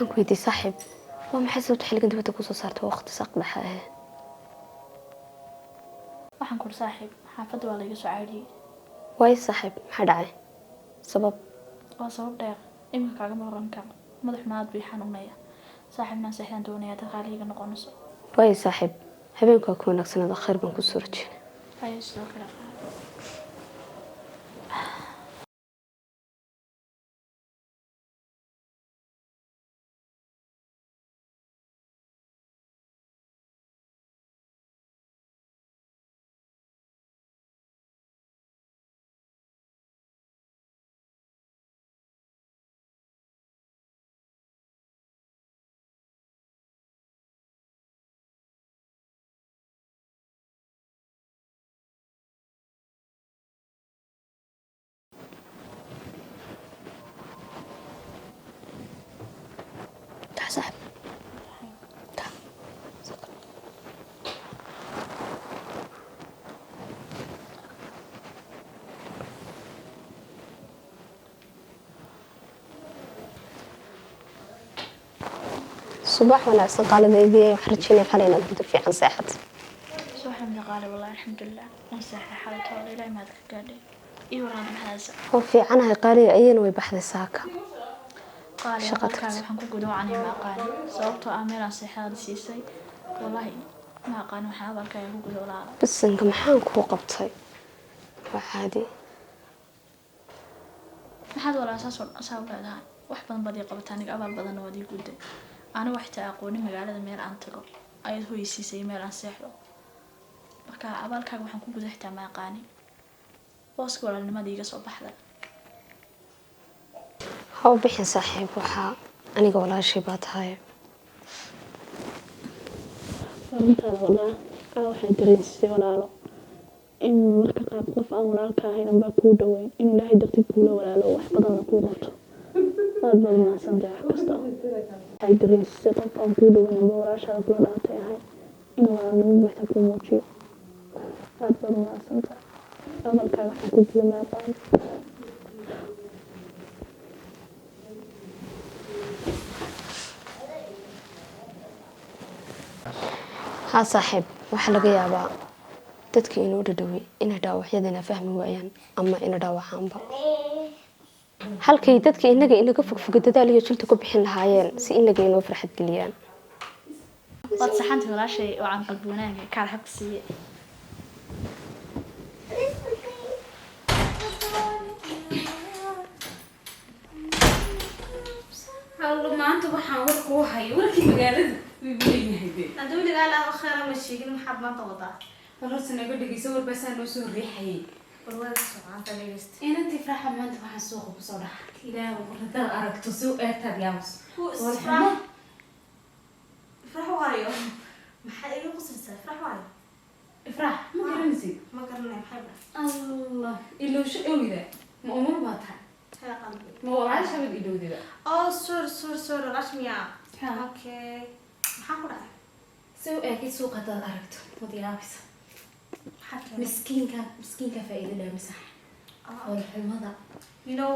waxaan ku weydiiyey saaxiib waa maxay sababta xilligan dibadda kusoo saartay waqti saq dhexe ah waxaan ku saaxiib xaafadda waa laga soo caadiyay waayo saaxiib maxaa dhacay sabab waa sabab dheer iminka kaaga maran karo madaxuna aad bay xanuunaya saaxiibnaan seexdaan doonaya dad qaaliga noqonayso waayo saaxiib habeenku waa ku wanaagsanada khayr baan ku soo rajeynay ayo sidoo kale صاحب صباح ولا استقالة ذي وحرجيني حالينا كنت في عن ساحة صباح من قال والله الحمد لله مساحة حالة طوال إلى ما تقالي إيوران هذا هو في عنها قالي أين ويبحث ساكا قال يا قال waxaan ku gudo عني ما قال sababtoo ah meel aan seexada siisay wallahi ma qaan waxa hadalkay ku gudo laala bas inka maxaan ku qabtay waa caadi maxaad wala asaab leedahay wax badan badii qabataan aniga abaal badan oo adii guday ana wax taa aqooni magaalada meel aan tago ayad hooyisiisay meel aan seexdo marka abaalkaaga waxaan ku gudo xitaa ma qaani booska walaalnimadii iga soo baxday هو بحين صاحب وحا أنا ولا شيء باتهاي أنت والله waxay dareensay walaalo in marka qaab qof aan walaalka ahayn amba ku dhaweyn in ilaahay dartii kula walaalo wax badan ku qabto aad baad maasantahay wax kasta waxay dareensay qof aan ku dhaweyn amba walaashaada kula dhaantay ahayn in walaalnimo buuxda ku muujiyo aad baad maasantahay amalkaaga waxaan ku jimaaqaan ها صاحب waxa laga yaabaa dadka inuu dhadhaway inay dhaawacyadana fahmi waayaan ama inay dhaawacaanba halkay dadka inaga fogfog dadaal iyo jilta ku bixin lahaayeen si inaga inoo farxad geliyaan wad saxanti walaashay oo aan qalbi wanaag ka xaq siiyay hallo maanta waxaan war ku hayo warkii magaalada أدولي قال أنا خير مشي كل محب ما توضع. خلاص أنا أقول لك يسوي بس أنا وسوي ريحي. والله سبحان الله ليست. أنا تفرح ما أنت واحد سوق بصراحة. لا والله أراك تسوق أكثر يا مس. والحمد. فرح واريو. محل يقصد فرح واريو. افرح ما قرنسي. ما قرني محبة. الله إلو شو قوي ذا؟ ما أمور ما تح. يا قلبي. ما وراش هبد إلو ذا. سور رسمية. أوكي. maxaa ku dhacay soo eegay suuqa dad aragto wadiyaabis miskiinka faa'iido leh masax oo xumada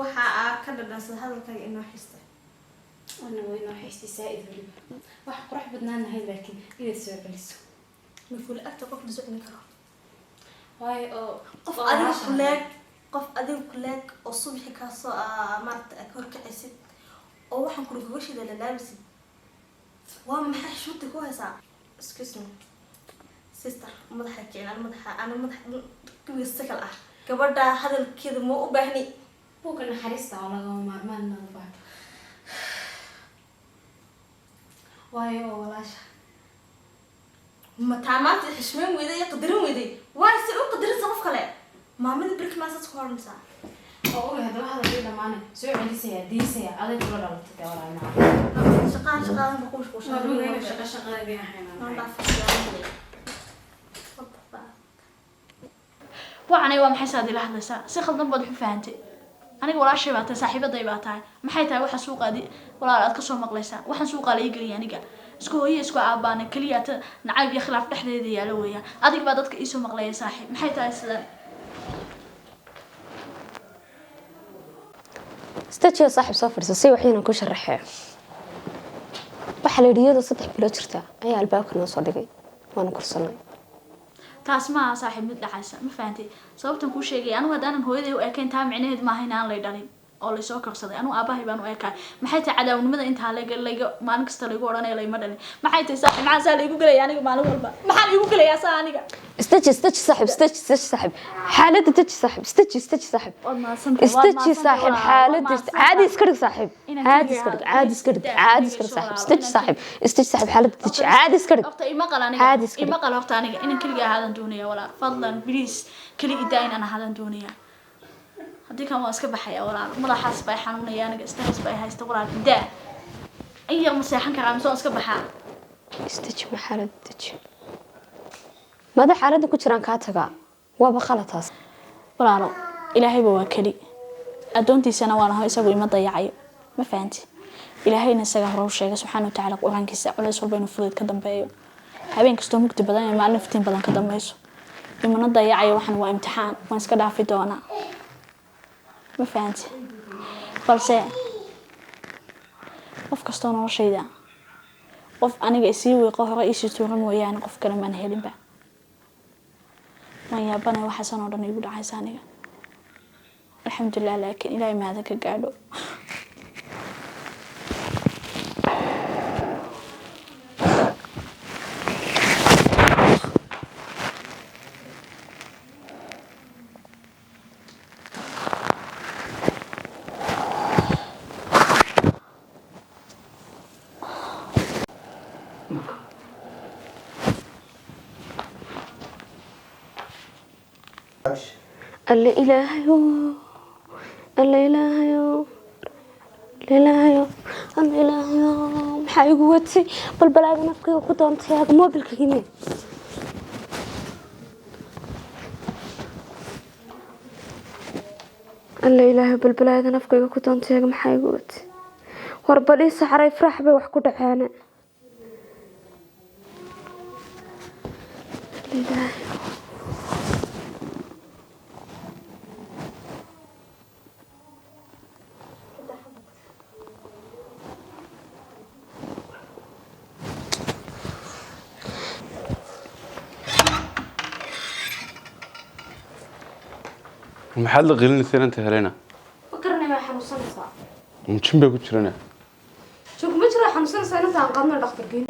waxa ka dhadhansan hadalkaaga inoo xistay أنا وين راح يستساعد ولا واحد قرح بدنا هاي لكن إذا تسوي بلسو نقول أكتر قف نزق نكره هاي قف أديك كلاك الصبح كاسو مرت أكورك عسيد أو واحد كل جوشي ده لابس وما حشوتك كويسة اسكسني سيستر مضحك يعني أنا مضحك كم يستكل كبردا هذا كذا مو أبهني هو كان حريص على مرمان بعد واي ولاش ما تعملت حشمين ويدي يقدرون ويدي واي سلو قدرت صف خلاء ما من بريك ما تسخرن سا أقول هذا كذا معنا سوي عندي سيا دي سيا هذا كله رابط تدور معنا شقان بقولش وش ما شغال بيها حين وعني waa maxay saadi la hadlaysaa si khaldan baad u faahantay aniga walaashay baa tahay saaxiibaday baa tahay maxay tahay waxa suuqaadi walaal aad ka soo maqlaysaa waxaan suuqa la iigay aniga isku hooyo isku aabaana kaliya ta nacayb iyo khilaaf dhexdeeda yaala weeyaan adiga baa dadka ii soo maqlaya saaxiib maxay tahay sidan استجي صاحب سافر سي وحين كل شرحه waxa la yidhi iyadoo 3 bilood jirta ayaa albaabka noo soo dhigay waana kursanay taas ma aha saaxiib mid dhacaysa ma fahantay sababtan kuu sheegay anigu haddaanan hooyaday u ekayn taa micnaheed maaha inaan lay dhalin oo laysoo korsaday anigu aabahay baan u ekaay maxay tahay cadaawnimada intaa layga maalin kasta laygu odhanaya layma dhalin maxay tahay saaxiib maxaa saa laygu gelaya aniga maalin walba maxaan igu gelayaa saa aniga استجي صاحب حالة تجي صاحب استجي صاحب استجي صاحب حالة عادي اسكرك صاحب عادي اسكرك صاحب استجي صاحب حالة تجي عادي اسكرك horta ima qal aniga عادي اسكرك ima qal horta aniga inaan kaliya hadan doonaya walaal fadlan please kali idaa inaan hadan doonaya hadii kan waa iska baxaya walaal madaxaas bay xanuunaya aniga stress bay haysta walaal idaa iyo ma seexan karaa mise iska baxaa استجي حالة تجي ماذا حالة كجران كاتغا وابا خلطاس walaalo ilaahayba waa kali adoontiisana waan ahay isagu ima dayacayo ma fahanti ilaahayna isaga hore u sheegay subxaanahu wa ta'ala quraankiisa culays walba inuu fudeed ka dambeeyo habeen kastoo mugdi badan iyo maalin iftiin badan ka dambeeyso imana dayacayo waxan waa imtixaan waan iska dhaafi doonaa ma fahanti balse qof kastoo noloshayda qof aniga isii weeqo hore isii tuuro mooyaane qof kale maan helinba ما يابنا وحسن ودن يقول عايزاني الحمد لله لكن إلهي ما هذا كقعدو الإلهي maxay igu watay balbalaaga nafkayga ku doontay ag mobilka yimid alla ilaahay balbalaaga nafkayga ku doontay ag maxay igu watay war badii saxray farax bay wax ku dhaceen ilaahay maxaad la qilinaysaa inta helena فكرني ما حنوصلها mujin bay ku jirana شوف ما جرى حنوصلها inta aan qaadno dhakhtarkiin